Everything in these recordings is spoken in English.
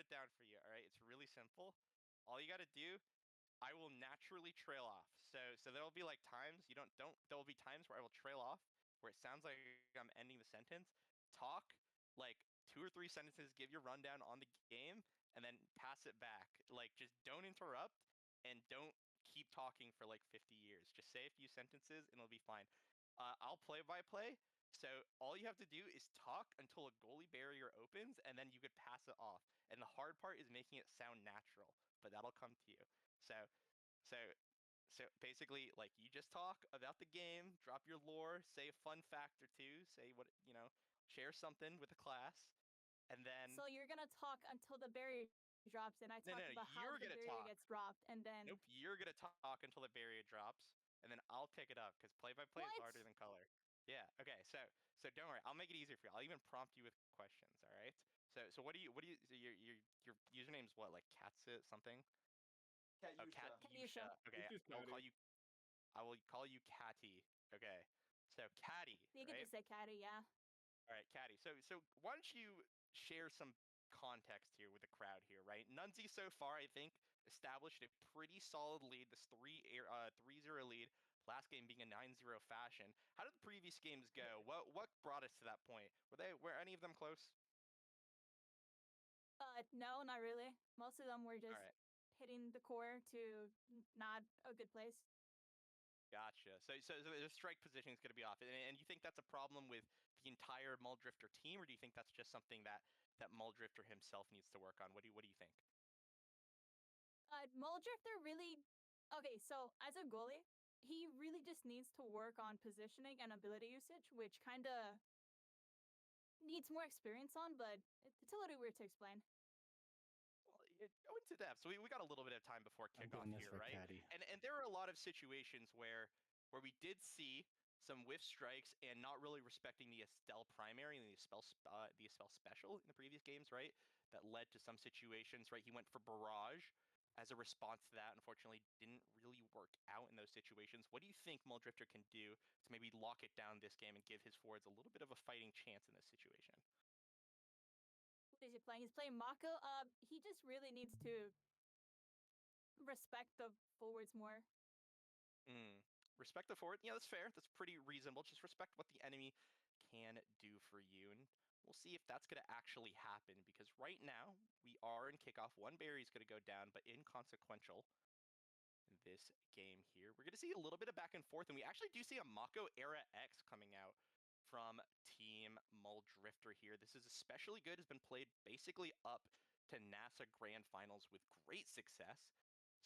it down for you. All right, it's really simple. All you got to do, I will naturally trail off. So there'll be like times there'll be times where I will trail off where it sounds like I'm ending the sentence. Talk like 2 or 3 sentences, give your rundown on the game, and then pass it back. Like just don't interrupt and don't keep talking for like 50 years. Just say a few sentences and it'll be fine. I'll play by play. So all you have to do is talk until a goalie barrier opens, and then you could pass it off. And the hard part is making it sound natural, but that'll come to you. So, so, so basically, like you just talk about the game, drop your lore, say a fun fact or two, say share something with the class, and then So you're gonna talk until the barrier drops, and I no, talk no, about how you're the gonna barrier talk. gets dropped, and then Nope, you're gonna talk until the barrier drops, and then I'll pick it up because play by play is harder what? than color. Yeah. Okay. So don't worry. I'll make it easier for you. I'll even prompt you with questions. All right. So what do you? So your username's what? Like Katsu something? Oh, Katyusha. Katyusha. Katyusha. Okay. It's just I will call Patty. you. I will call you Catty. Okay. So Catty. You could Right. just say Caddy, yeah. All right, Caddy. So why don't you share some context here with the crowd here, right? Nunzy so far, I think, established a pretty solid lead. This 3-0 lead. Last game being a 9-0 fashion. How did the previous games go? What brought us to that point? Were any of them close? No, not really. Most of them were All just right. hitting the core to not a good place. Gotcha. So the strike position is going to be off, and you think that's a problem with the entire Mulldrifter team, or do you think that's just something that Mulldrifter himself needs to work on? What do you think? Mulldrifter really. Okay, so as a goalie, he really just needs to work on positioning and ability usage, which kind of needs more experience on, but it's a little weird to explain. Well, go into depth. So we got a little bit of time before I'm doing kickoff this here, for right? Caddy. And there are a lot of situations where we did see some whiff strikes and not really respecting the Estelle primary and the Estelle special in the previous games, right? That led to some situations, right? He went for barrage as a response to that. Unfortunately, didn't really work out in those situations. What do you think Mulldrifter can do to maybe lock it down this game and give his forwards a little bit of a fighting chance in this situation? What is he playing? He's playing Mako. He just really needs to respect the forwards more. Mm. Respect the forward. Yeah, that's fair. That's pretty reasonable. Just respect what the enemy can do for you. And we'll see if that's going to actually happen because right now we are in kickoff. One Barry is going to go down, but inconsequential in this game here. We're going to see a little bit of back and forth, and we actually do see a Mako Era X coming out from Team Mulldrifter here. This is especially good. Has been played basically up to NASA Grand Finals with great success.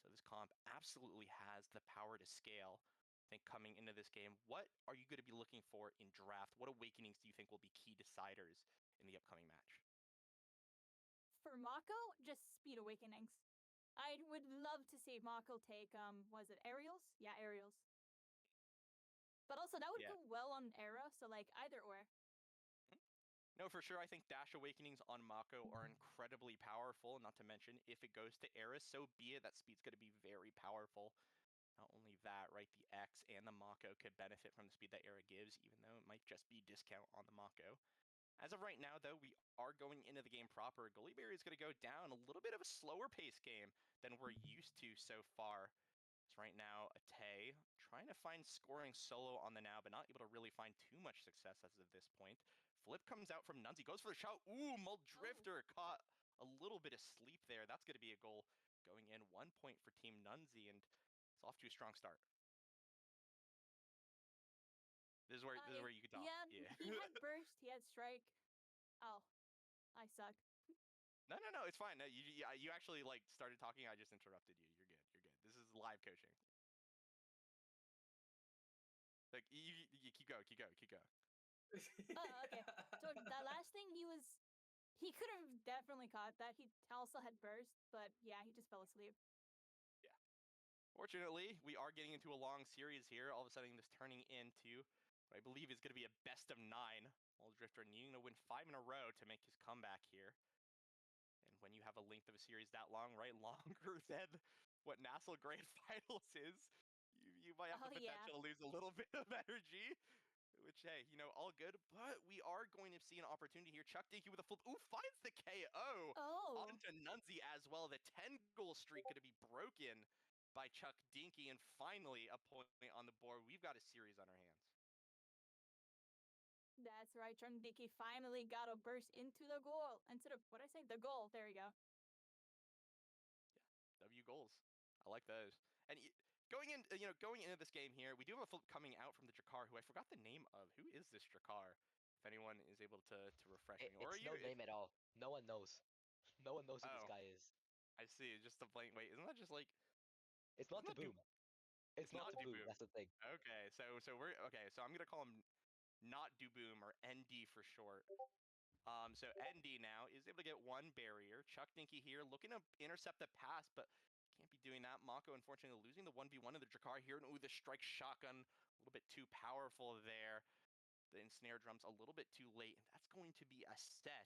So this comp absolutely has the power to scale. I think coming into this game, what are you going to be looking for in draft? What awakenings do you think will be key deciders in the upcoming match? For Mako, just speed awakenings. I would love to see Mako take was it aerials? Yeah, aerials. But also that would Yeah. go well on Era, so like either or. No, for sure. I think Dash Awakenings on Mako are incredibly powerful. Not to mention, if it goes to Eris, so be it. That speed's going to be very powerful. Not only that, right? The X and the Mako could benefit from the speed that Era gives, even though it might just be discount on the Mako. As of right now, though, we are going into the game proper. Goalie Barrier is going to go down a little bit of a slower pace game than we're used to so far. So right now, Ate trying to find scoring solo on the now, but not able to really find too much success as of this point. Flip comes out from Nunzy, goes for the shot. Ooh, Mulldrifter caught a little bit of sleep there. That's going to be a goal going in. 1 point for Team Nunzy, and it's off to a strong start. This is where you can talk. Yeah. He had burst, he had strike. Oh, I suck. No, it's fine. No, you actually like started talking. I just interrupted you. You're good. You're good. This is live coaching. Like you keep going. Oh, okay. So that last thing he could have definitely caught that. He also had burst, but yeah, he just fell asleep. Yeah. Fortunately, we are getting into a long series here. All of a sudden, this turning into what I believe is going to be a best of 9. Mulldrifter needing to win 5 in a row to make his comeback here. And when you have a length of a series that long, right, longer than what National Grand Finals is, you might have the potential to lose a little bit of energy. which hey, all good. But we are going to see an opportunity here. Chuck Dinky with a flip. Ooh, finds the KO Oh, onto Nunzy as well. The 10-goal streak going to be broken by Chuck Dinky, and finally a point on the board. We've got a series on our hands. that's right. Dicky finally got a burst into the goal. Instead of, what I say? The goal. There you go. Yeah, W goals. I like those. And going into this game here, we do have a flip coming out from the Drakkar, who I forgot the name of. Who is this Drakkar? If anyone is able to refresh me, or are It's no you? name at all. No one knows. No one knows who this Oh, guy is. I see. Just a blank. Wait, isn't that just like? It's Isn't not to that do? boom. It's It's not not to do boom. boom. That's the thing. Okay, so we're okay. So I'm gonna call him not do boom, or ND for short. So ND now is able to get one barrier. Chuck Dinky here looking to intercept the pass, but can't be doing that. Mako, unfortunately, losing the 1v1 of the Drakkar here. And ooh, the strike shotgun, a little bit too powerful there. The ensnare drum's a little bit too late. And that's going to be a set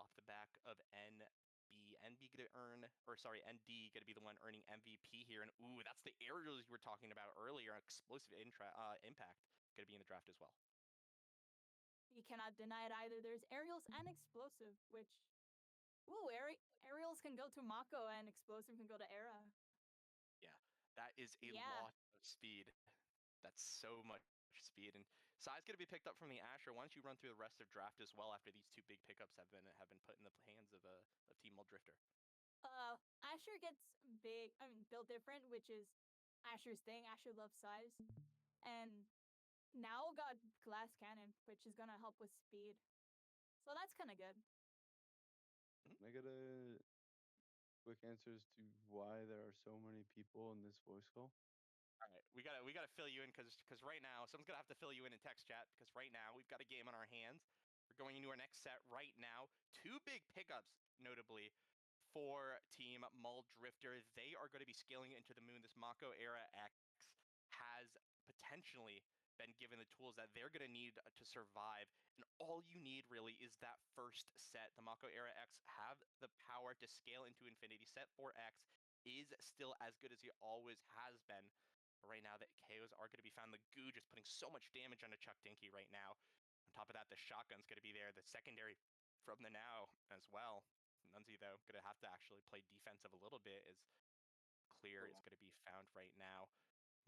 off the back of NB. NB going to earn, or sorry, ND going to be the one earning MVP here. And ooh, that's the aerials you were talking about earlier. Explosive impact going to be in the draft as well. You cannot deny it either. There's aerials and explosive, which, ooh, aerials can go to Mako and explosive can go to Era. Yeah, that is a Yeah. lot of speed. That's so much speed, and size going to be picked up from the Asher. Why don't you run through the rest of draft as well after these two big pickups have been put in the hands of Team Mulldrifter? Asher gets built different, which is Asher's thing. Asher loves size. And now got glass cannon, which is gonna help with speed. So that's kinda good. Can I get a quick answers to why there are so many people in this voice call? All right, we gotta fill you in because right now someone's gonna have to fill you in text chat because right now we've got a game on our hands. We're going into our next set right now. Two big pickups, notably, for Team Mulldrifter. They are going to be scaling into the moon. This Mako Era X has potentially been given the tools that they're going to need to survive. And all you need really is that first set. The Mako Era X have the power to scale into infinity. Set 4X is still as good as he always has been. But right now, the KOs are going to be found. The goo just putting so much damage onto Chuck Dinky right now. On top of that, the shotgun's going to be there. The secondary from the now as well. Nunzy, though, going to have to actually play defensive a little bit as clear is going to be found right now.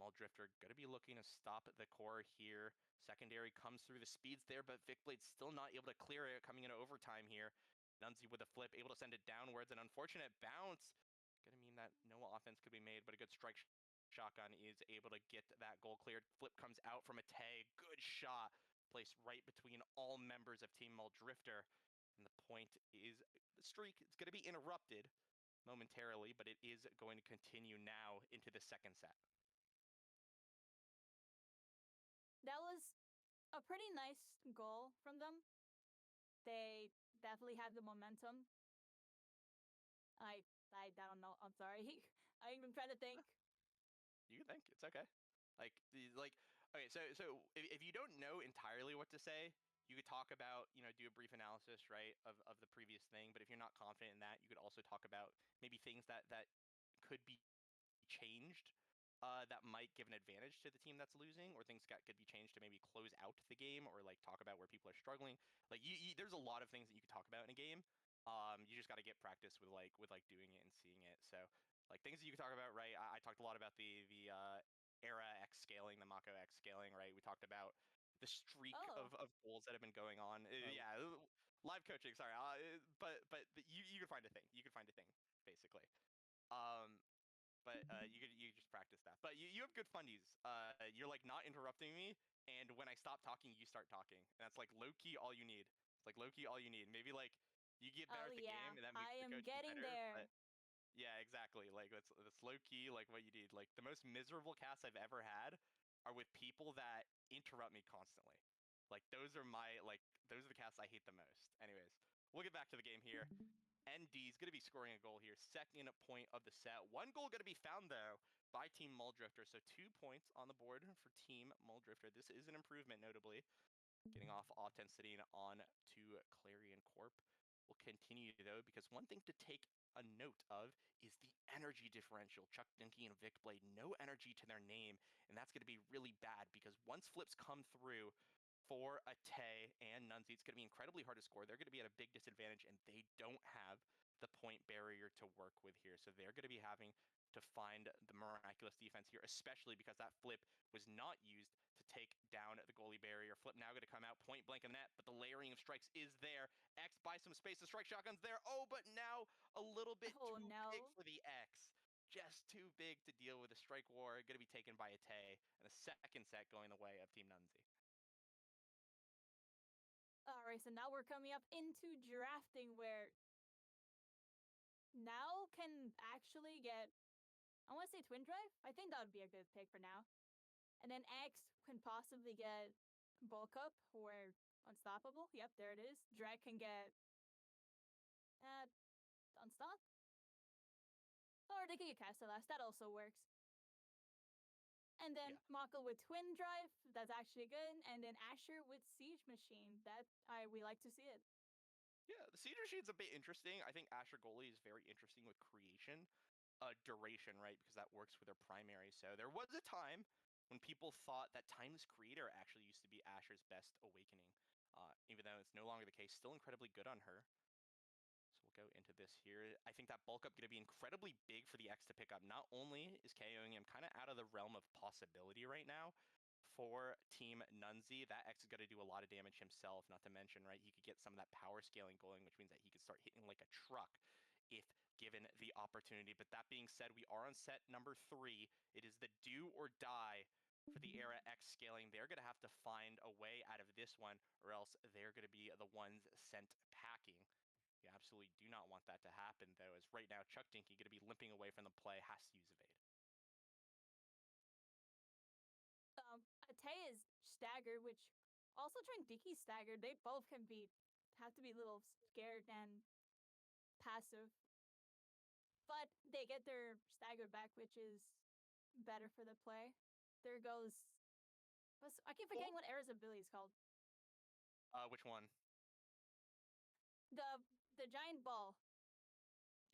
Mulldrifter going to be looking to stop the core here. Secondary comes through the speeds there, but Vicblade's still not able to clear it coming into overtime here. Nunzy with a flip, able to send it downwards. An unfortunate bounce. Going to mean that no offense could be made, but a good strike shotgun is able to get that goal cleared. Flip comes out from a tag. Good shot. Placed right between all members of Team Mulldrifter. And the point is the streak is going to be interrupted momentarily, but it is going to continue now into the second set. That was a pretty nice goal from them. They definitely had the momentum. I don't know. I'm sorry. I'm trying to think. You can think it's okay. Okay. So if you don't know entirely what to say, you could talk about do a brief analysis right of the previous thing. But if you're not confident in that, you could also talk about maybe things that could be changed that might give an advantage to the team that's losing, or things that could be changed to maybe close out the game, or like talk about where people are struggling. Like there's a lot of things that you could talk about in a game. You just got to get practice with doing it and seeing it. So like things that you could talk about, right? I talked a lot about the Era X scaling, the Mako X scaling, right? We talked about the streak Oh, of goals that have been going on. Yeah, live coaching. Sorry, but you could find a thing. You could find a thing basically. Um, but you just practice that. But you have good fundies. You're like not interrupting me, and when I stop talking, you start talking, and that's like low key all you need. It's like low key all you need. Maybe like you get better oh at the yeah. game, and that makes I the am coaching getting better. But there. yeah, exactly. Like that's low key like what you need. Like the most miserable casts I've ever had are with people that interrupt me constantly. Like those are those are the casts I hate the most. Anyways, we'll get back to the game here. ND is going to be scoring a goal here. Second point of the set. One goal going to be found, though, by Team Mulldrifter. So 2 points on the board for Team Mulldrifter. This is an improvement, notably. Getting off Authenticity and on to Clarion Corp. Will continue, though, because one thing to take a note of is the energy differential. Chuck Dinky and Vicblade, no energy to their name, and that's going to be really bad because once flips come through, for Ate and Nunzy. It's going to be incredibly hard to score. They're going to be at a big disadvantage, and they don't have the point barrier to work with here. So they're going to be having to find the miraculous defense here, especially because that flip was not used to take down the goalie barrier. Flip now going to come out point blank in the net, but the layering of strikes is there. X buys some space. The strike shotgun's there. Oh, but now a little bit Oh, too no. big for the X. Just too big to deal with. A strike war going to be taken by Ate, and the second set going the way of Team Nunzy. All right, so now we're coming up into drafting where Now can actually get, I want to say Twin Drive. I think that would be a good pick for now. And then X can possibly get Bulk Up or Unstoppable. Yep, there it is. Drag can get Unstop. Or they can get Castellas. That also works. And then Mako with Twin Drive. That's actually good. And then Asher with Siege Machine. We like to see it. Yeah, the Siege Machine's a bit interesting. I think Asher Goalie is very interesting with creation. Duration, right? Because that works with their primary. So there was a time when people thought that Timeless Creator actually used to be Asher's best awakening. Even though it's no longer the case, still incredibly good on her. So we'll go into this here. I think that bulk up going to be incredibly big for the X to pick up. Not only is KOing him kind of out of the realm of possibility right now for Team Nunzy, that X is going to do a lot of damage himself, not to mention, right, he could get some of that power scaling going, which means that he could start hitting like a truck if given the opportunity. But that being said, we are on set number 3. It is the do or die for the Era X scaling. They're going to have to find a way out of this one, or else they're going to be the ones sent packing. You absolutely do not want that to happen, though, as right now Chuck Dinky going to be limping away from the play, has to use evade. Ate is staggered, which also trying Dinky's staggered. They both have to be a little scared and passive. But they get their stagger back, which is better for the play. There goes. I keep forgetting what Era's ability is called. Which one? The giant ball.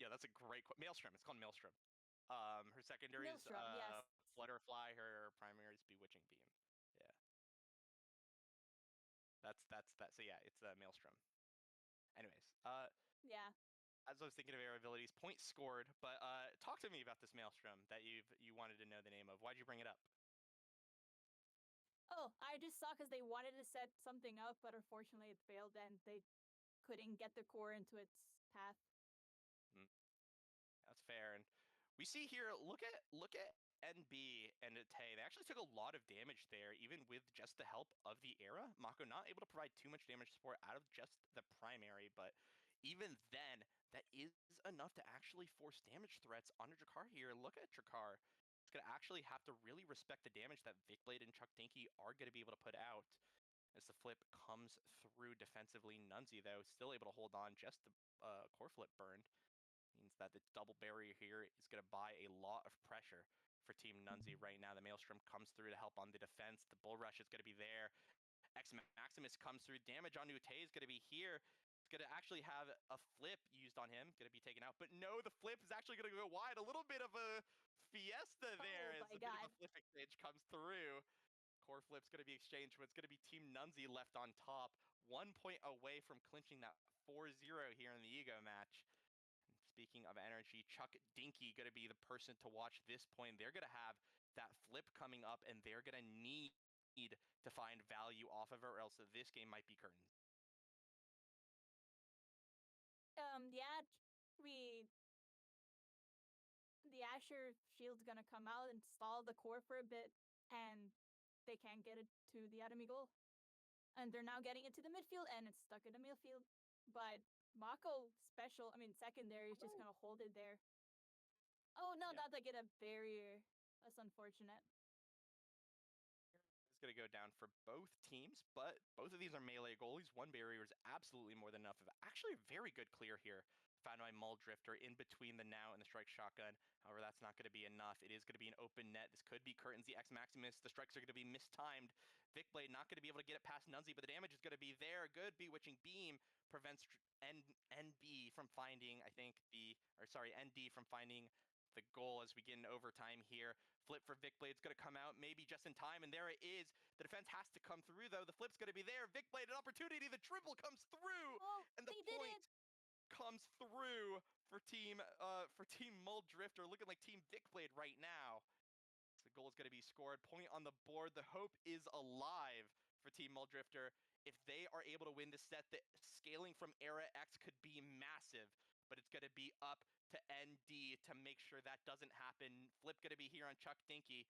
Yeah, that's a great Maelstrom. It's called Maelstrom. Her secondary is yes. Flutterfly. Her primary is Bewitching Beam. Yeah. That's that. So yeah, it's Maelstrom. Anyways, yeah. As I was thinking of Era abilities, points scored. But talk to me about this Maelstrom that you wanted to know the name of. Why'd you bring it up? Oh, I just saw because they wanted to set something up, but unfortunately it failed and they couldn't get the core into its path. That's fair. And we see here, look at NB and Tay. They actually took a lot of damage there, even with just the help of the Era. Mako not able to provide too much damage support out of just the primary, but even then, that is enough to actually force damage threats onto Drakkar here. Look at Drakkar. It's going to actually have to really respect the damage that Vicblade and Chuck Dinky are going to be able to put out. As the flip comes through defensively, Nunzy, though, still able to hold on. Just the core flip burned. Means that the double barrier here is going to buy a lot of pressure for Team Nunzy right now. The Maelstrom comes through to help on the defense. The Bull Rush is going to be there. X Maximus comes through. Damage on Ute is going to be here. It's going to actually have a flip used on him. Going to be taken out. But no, the flip is actually going to go wide. A little bit of a fiesta there as a bit of a flip exchange comes through. Core flip's going to be exchanged, but it's going to be Team Nunzy left on top. 1 point away from clinching that 4-0 here in the Ego match. Speaking of energy, Chuck Dinky going to be the person to watch this point. They're going to have that flip coming up, and they're going to need to find value off of it, or else this game might be curtains. Yeah, the Asher shield's gonna come out and stall the core for a bit, and they can't get it to the enemy goal. And they're now getting it to the midfield, and it's stuck in the midfield. But Mako secondary is just gonna hold it there. Oh no, not to get a barrier. That's unfortunate. It's going to go down for both teams, but both of these are melee goalies. One barrier is absolutely more than enough. Actually, a very good clear here. Found by Mulldrifter in between the now and the strike shotgun. However, that's not going to be enough. It is going to be an open net. This could be curtains. The X Maximus. The strikes are going to be mistimed. Vicblade not going to be able to get it past Nunzy, but the damage is going to be there. Good Bewitching Beam prevents NB from finding, ND from finding the goal as we get in overtime here. Flip for Vicblade's going to come out maybe just in time, and there it is. The defense has to come through, though. The flip's going to be there. Vicblade, an opportunity. The dribble comes through, Oh, and the they did point it. comes through for Team Mulldrifter, looking like Team Vicblade right now. So the goal is going to be scored. Point on the board. The hope is alive for Team Mulldrifter. If they are able to win this set, the scaling from Era X could be massive, but it's going to be up to ND to make sure that doesn't happen. Flip going to be here on Chuck Dinky.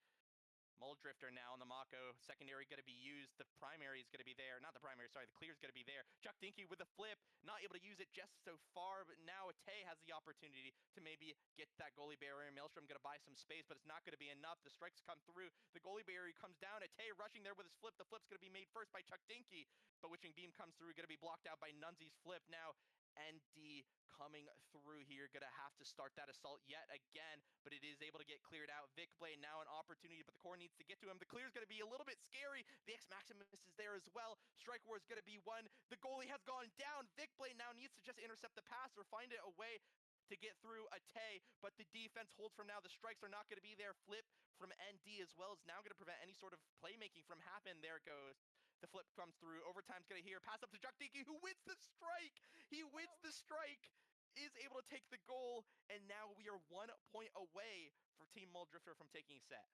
Mulldrifter now on the Mako. Secondary going to be used. The primary is going to be there. Not the primary, sorry. The clear is going to be there. Chuck Dinky with the flip. Not able to use it just so far, but now Tay has the opportunity to maybe get that goalie barrier. Maelstrom going to buy some space, but it's not going to be enough. The strikes come through. The goalie barrier comes down. Tay rushing there with his flip. The flip's going to be made first by Chuck Dinky, but Witching Beam comes through. Going to be blocked out by Nunzy's flip. Now ND coming through here, gonna have to start that assault yet again, but it is able to get cleared out. Vicblade now an opportunity, but the core needs to get to him. The clear's gonna be a little bit scary. The X Maximus is there as well. Strike War is gonna be one. The goalie has gone down. Vicblade now needs to just intercept the pass or find it a way to get through a Tay, but the defense holds from now. The strikes are not going to be there. Flip from ND as well is now going to prevent any sort of playmaking from happening. There it goes. The flip comes through. Overtime's going to hear. Pass up to Chuck Dinky, who wins the strike. He wins the strike, is able to take the goal, and now we are 1 point away for Team Mulldrifter from taking a set.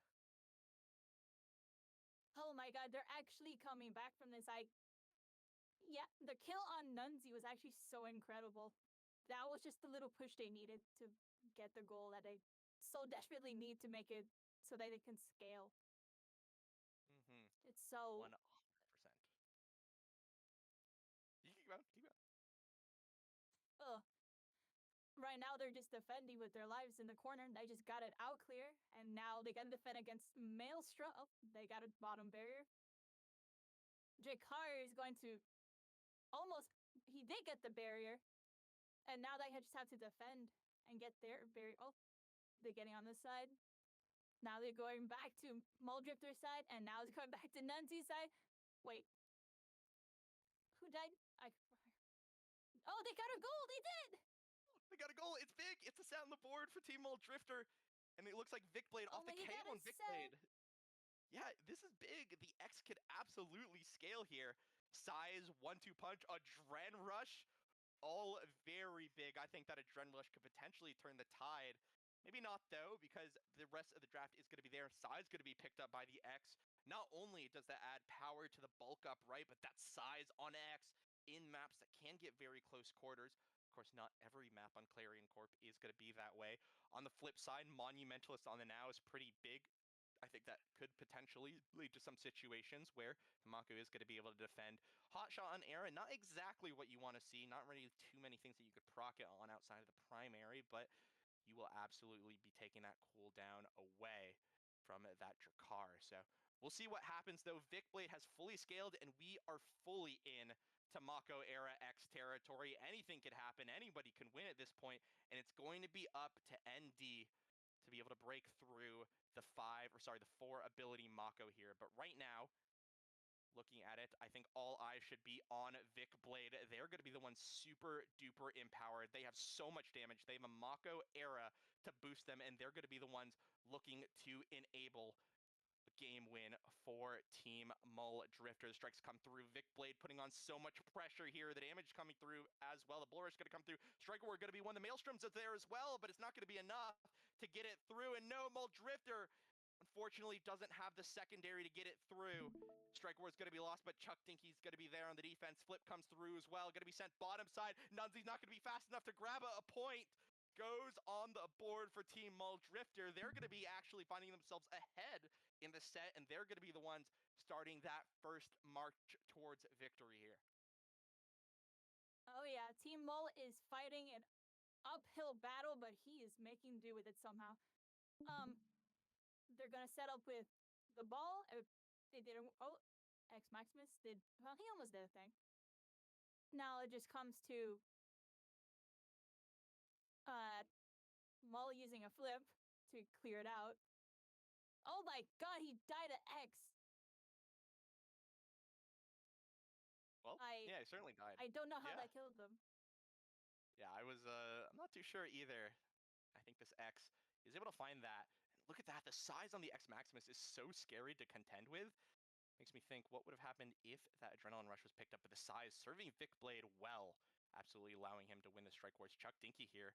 Oh my god, they're actually coming back from this. Yeah, the kill on Nunzy was actually so incredible. That was just the little push they needed to get the goal that they so desperately need to make it so that they can scale. Mm-hmm. It's so 100%. You keep going, keep going. ugh. Right now they're just defending with their lives in the corner. They just got it out clear, and now they gotta defend against Maelstrom. Oh, they got a bottom barrier. Jakar is going to almost. He did get the barrier, and now they just have to defend and get their barrier. Oh, they're getting on this side. Now they're going back to Mulldrifter's side, and now it's going back to Nunzy's side. Wait, who died? Oh, they got a goal. They did. They got a goal. It's big. It's a set on the board for Team Mulldrifter, and it looks like Vicblade Oh off the my KO God, on a set. Vicblade. Yeah, this is big. The X could absolutely scale here. Size, 1-2 punch, Adren Rush, all very big. I think that Adren Rush could potentially turn the tide. Maybe not, though, because the rest of the draft is going to be there. Size going to be picked up by the X. Not only does that add power to the bulk up, right, but that size on X in maps that can get very close quarters. Of course, not every map on Clarion Corp is going to be that way. On the flip side, Monumentalist on the now is pretty big. I think that could potentially lead to some situations where Mako is going to be able to defend. Hot shot on Era, not exactly what you want to see, not really too many things that you could proc it on outside of the primary, but you will absolutely be taking that cooldown away from that Drakkar. So we'll see what happens, though. Vicblade has fully scaled, and we are fully in to Mako Era X territory. Anything could happen. Anybody can win at this point, and it's going to be up to ND to be able to break through the 4 ability Mako here. But right now, looking at it, I think all eyes should be on Vicblade. They're going to be the ones super duper empowered. They have so much damage. They have a Mako Era to boost them, and they're going to be the ones looking to enable a game win for Team Mulldrifter. The strikes come through. Vicblade putting on so much pressure here. The damage coming through as well. The blower is going to come through. Striker War going to be one. The Maelstroms are there as well, but it's not going to be enough to get it through. And no, Mulldrifter unfortunately doesn't have the secondary to get it through. Strike War is going to be lost, but Chuck Dinky's going to be there on the defense. Flip comes through as well. Going to be sent bottom side. Nunzy's not going to be fast enough to grab a point. Goes on the board for Team Mulldrifter. They're going to be actually finding themselves ahead in the set, and they're going to be the ones starting that first march towards victory here. Oh yeah, Team Mull is fighting an uphill battle, but he is making do with it somehow. They're gonna set up with the ball. They didn't. Oh, X Maximus did. Well, he almost did a thing. Now it just comes to Mull using a flip to clear it out. Oh my god, he died at X. Well, yeah, he certainly died. I don't know how Yeah. that killed them. Yeah, I'm not too sure either. I think this X is able to find that. And look at that, the size on the X Maximus is so scary to contend with. Makes me think what would have happened if that Adrenaline Rush was picked up, but the size serving Vic Blade well, absolutely allowing him to win the strike wars. Chuck Dinky here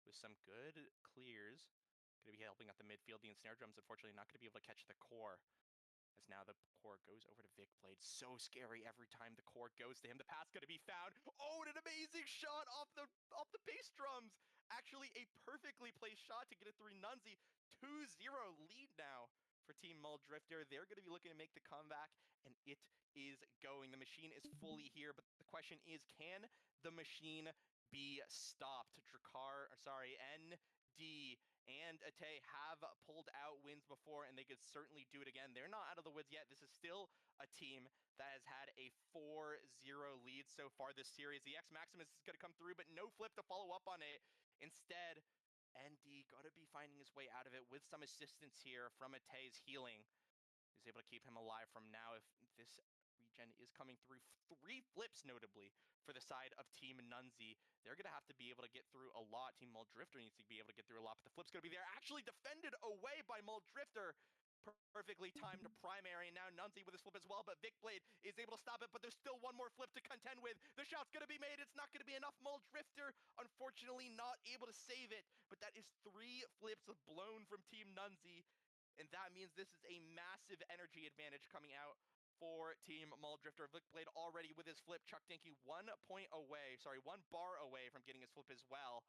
with some good clears. Going to be helping out the midfield. The Ensnare Drums, unfortunately, not going to be able to catch the core. As now the core goes over to Vic Blade. So scary every time the core goes to him. The pass going to be found. Oh, and an amazing shot off the bass drums. Actually, a perfectly placed shot to get it through Nunzy. 2-0 lead now for Team Mulldrifter. They're going to be looking to make the comeback, and it is going. The machine is fully here, but the question is, can the machine be stopped? ND and Ate have pulled out wins before, and they could certainly do it again. They're not out of the woods yet. This is still a team that has had a 4-0 lead so far this series. The X Maximus is going to come through, but no flip to follow up on it. Instead, ND got to be finding his way out of it with some assistance here from Ate's healing. He's able to keep him alive from now if this regen is coming through. 3 flips, notably, for the side of Team Nunzy. They're going to have to be able to get through a lot. Team Mulldrifter needs to be able to get through a lot, but the flip's going to be there. Actually defended away by Mulldrifter. Perfectly timed primary, and now Nunzy with his flip as well, but Vic Blade is able to stop it, but there's still one more flip to contend with. The shot's going to be made. It's not going to be enough. Mulldrifter, unfortunately, not able to save it, but that is 3 flips blown from Team Nunzy, and that means this is a massive energy advantage coming out for Team Mulldrifter. Vic Blade already with his flip. Chuck Dinky 1 bar away from getting his flip as well.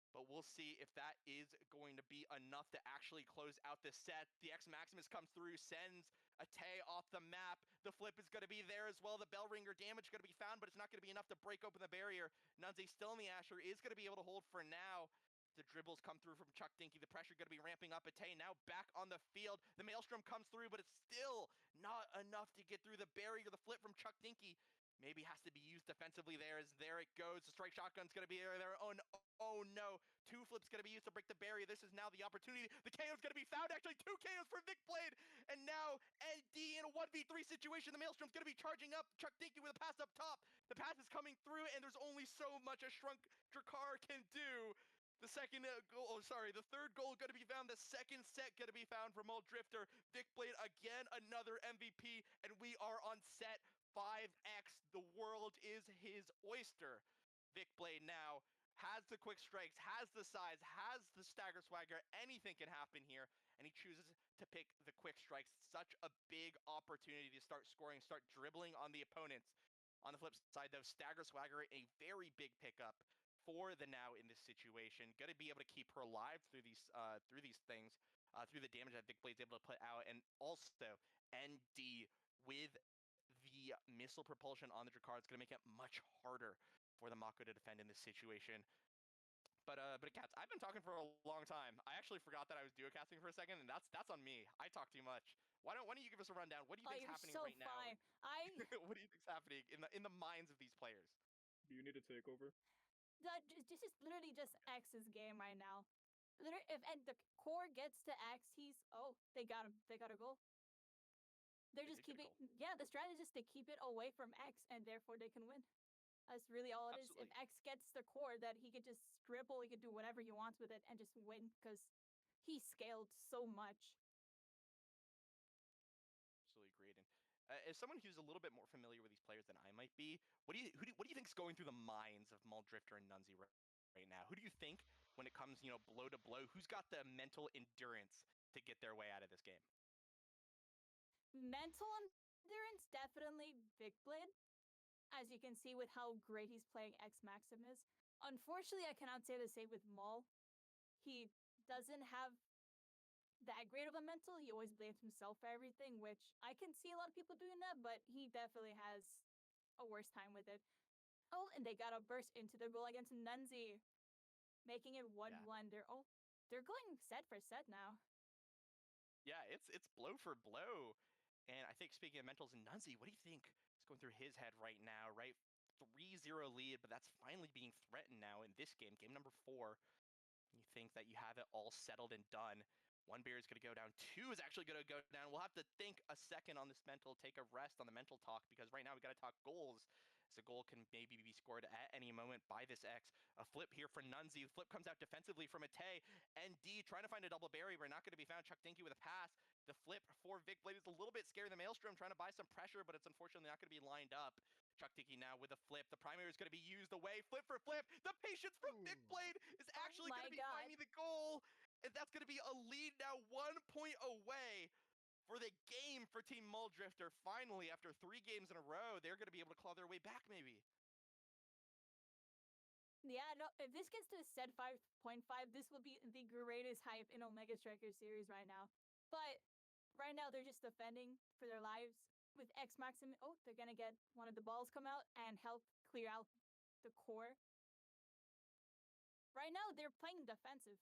But we'll see if that is going to be enough to actually close out this set. The X Maximus comes through, sends Ate off the map. The flip is going to be there as well. The bell ringer damage going to be found, but it's not going to be enough to break open the barrier. Nunzy still in the Asher, is going to be able to hold for now. The dribbles come through from Chuck Dinky. The pressure going to be ramping up. Ate now back on the field. The Maelstrom comes through, but it's still not enough to get through the barrier. The flip from Chuck Dinky maybe has to be used defensively there, as there it goes. The strike shotgun's going to be there. Oh no. 2 flips going to be used to break the barrier. This is now the opportunity. The KO's going to be found. Actually, 2 KOs for Vic Blade. And now ND in a 1v3 situation. The Maelstrom's going to be charging up. Chuck Dinky with a pass up top. The pass is coming through, and there's only so much a shrunk Drakkar can do. The third goal going to be found. The second set going to be found for Mulldrifter. Vic Blade again, another MVP, and we are on set 5x. The world is his oyster. Vic Blade now has the quick strikes, has the size, has the stagger swagger. Anything can happen here, and he chooses to pick the quick strikes. Such a big opportunity to start scoring, start dribbling on the opponents. On the flip side, though, stagger swagger, a very big pickup for the Now in this situation. Going to be able to keep her alive through these things, through the damage that Vic Blade's able to put out, and also ND with the missile propulsion on the Drakkar. It's going to make it much harder for the Mako to defend in this situation. But Cats, I've been talking for a long time. I actually forgot that I was duocasting for a second, and that's on me. I talk too much. Why don't you give us a rundown? What do you think's happening so right fine. now? What do you think's happening in the minds of these players? Do you need a takeover? This is literally just X's game right now. Literally, if the core gets to X, they got him. They got a goal. They're just keeping, the strategy is to keep it away from X, and therefore they can win. That's really all it is. If X gets the core, that he could just dribble, he could do whatever he wants with it and just win, because he scaled so much. Absolutely agreed. And as someone who's a little bit more familiar with these players than I might be, what do you think's going through the minds of Mulldrifter and Nunzy right now? Who do you think, when it comes, blow to blow, who's got the mental endurance to get their way out of this game? Mental endurance, definitely Vic Blade. As you can see with how great he's playing X Maximus. Unfortunately, I cannot say the same with Mull. He doesn't have that great of a mental. He always blames himself for everything, which I can see a lot of people doing that, but he definitely has a worse time with it. Oh, and they got a burst into the goal against Nunzy, making it 1-1. They're going set for set now. Yeah, it's blow for blow. And I think, speaking of mentals, and Nunzy, what do you think is going through his head right now, right? 3-0 lead, but that's finally being threatened now in this game number 4. You think that you have it all settled and done. 1 beer is going to go down. 2 is actually going to go down. We'll have to think a second on this mental, take a rest on the mental talk, because right now we got to talk goals. So a goal can maybe be scored at any moment by this X. A flip here for Nunzy. The flip comes out defensively from Ate. ND trying to find a double barrier, but not going to be found. Chuck Dinky with a pass. The flip for Vic Blade is a little bit scary. The Maelstrom trying to buy some pressure, but it's unfortunately not going to be lined up. Chuck Dinky now with a flip. The primary is going to be used away. Flip for flip. The patience from Vic Blade is actually going to be finding the goal. And that's going to be a lead now 1 point away for the game for Team Mulldrifter. Finally, after 3 games in a row, they're going to be able to claw their way back maybe. Yeah, no, if this gets to set 5.5, this will be the greatest hype in Omega Striker series right now. But right now, they're just defending for their lives with X Maxim. Oh, they're going to get one of the balls come out and help clear out the core. Right now, they're playing defensive.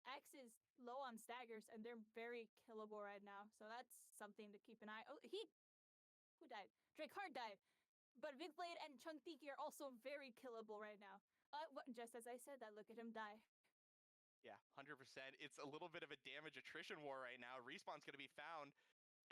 X is low on staggers, and they're very killable right now. So that's something to keep an eye. Oh, who died? Drake Hart died. But Big Blade and Chunk Tiki are also very killable right now. Just as I said that, look at him die. Yeah, 100%. It's a little bit of a damage attrition war right now. Respawn's going to be found.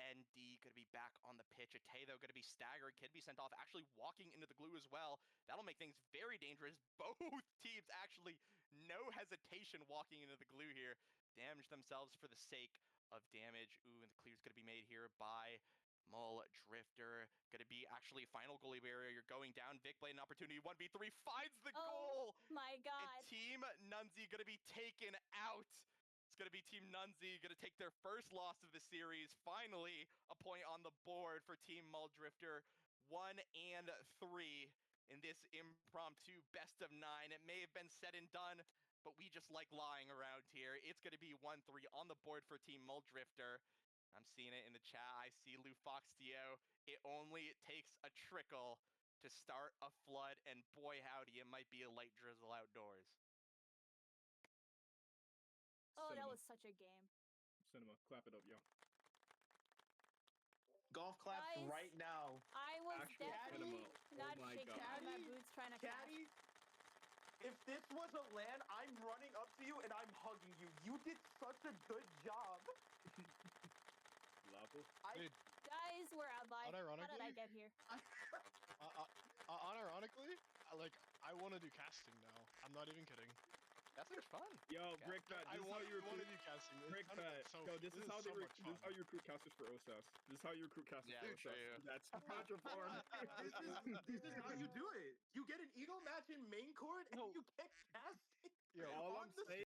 ND going to be back on the pitch. Ate, though, going to be staggered. Can be sent off. Actually walking into the glue as well. That'll make things very dangerous. Both teams actually no hesitation walking into the glue here. Damage themselves for the sake of damage. Ooh, and the clear's going to be made here by Mulldrifter. Going to be actually final goalie barrier. You're going down. Vic Blade, an opportunity. 1v3 finds the goal. My God. And Team Nunzy going to be taken out. It's going to be Team Nunzy going to take their first loss of the series. Finally, a point on the board for Team Mulldrifter. 1 and 3 in this impromptu best of 9. It may have been said and done, but we just like lying around here. It's going to be 1-3 on the board for Team Mulldrifter. I'm seeing it in the chat. I see Lou Foxtio. It only takes a trickle to start a flood, and boy howdy, it might be a light drizzle outdoors. Oh, Cinema. that was such a game. Cinema. Clap it up, yo. Golf claps Guys, right now. I was Actual definitely cinema. not Oh my shaking God. on my boots trying to catch. Caddy, if this was a LAN, I'm running up to you and I'm hugging you. You did such a good job. Love it. Dude, Guys, we're out by. How did I unironically, get here? unironically, I want to do casting now. I'm not even kidding. That seems fun. Yo, Okay. Brickbat, I this is how want you to recruit. do casting. It's Brickbat, yo, this is how so they much this is how fun. you recruit casters for OSAS. This is how you recruit casters Yeah, for true. OSAS. That's Contraform. This is how you do it. You get an Eagle match in main court and No. you get casting. Yo, All on I'm the saying